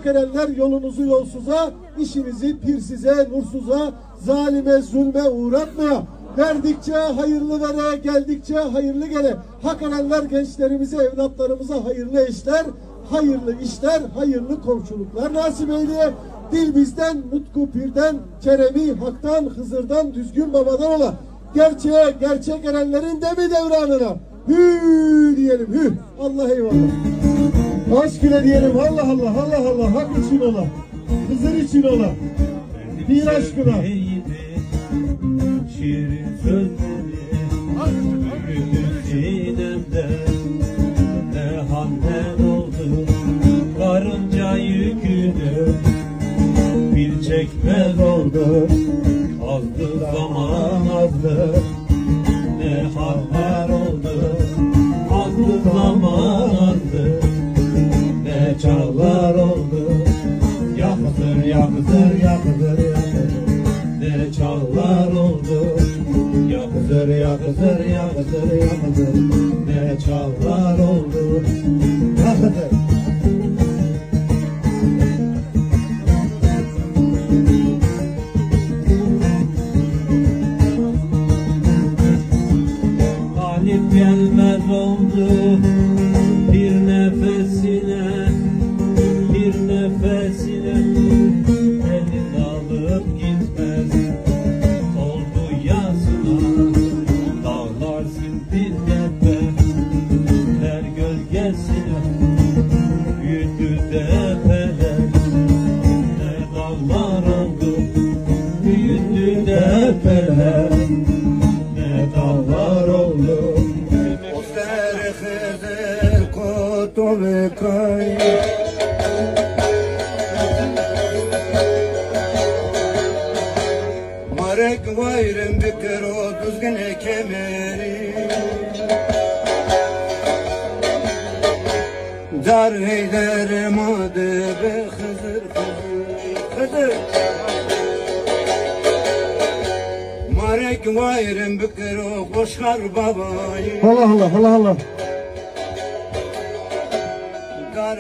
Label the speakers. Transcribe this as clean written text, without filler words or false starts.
Speaker 1: Hak edenler yolunuzu yolsuza, işinizi pirsize, nursuza, zalime, zulme uğratmaya. Verdikçe hayırlı vere, geldikçe hayırlı gele. Hak edenler gençlerimize, evlatlarımıza hayırlı eşler, hayırlı işler, hayırlı komşuluklar nasip eyleye. Dil bizden, nutku pirden, Kerem'i haktan, Hızır'dan, düzgün babadan ola. Gerçeğe, gerçek erenlerin de mi devranına? Hü diyelim, hü. Allah eyvallah. Aşk ile diyelim, Allah Allah, Allah Allah. Hak için ola, Hızır için ola. Bir aşkına.
Speaker 2: Şirin sözleri sinemde ne hamden oldu karınca yükünü bir çekmez oldu azdı zaman azdı ne hamler oldu azdı zaman azdı ne çağlar oldu yakıtır yakıtır yakıtır yakıtır ne çağlar oldu yakıtır yakıtır yakıtır yakıtır ne çağlar oldu yakıtır. Galip gelmez oldu bir nefesine bir nefesine elini alıp gitmez oldu yasına dağlar sildi tepeler gölgesine büyüdü tepeler ne dağlar oldu büyüdü tepeler ne dağlar oldu o serhizir kutubu kay marek vayrım bükür o düzgün kemeri dar heyderim adı be Hızır Hızır marek vayrım bükür o koşkar babayı
Speaker 1: Allah Allah, Allah Allah.
Speaker 2: dar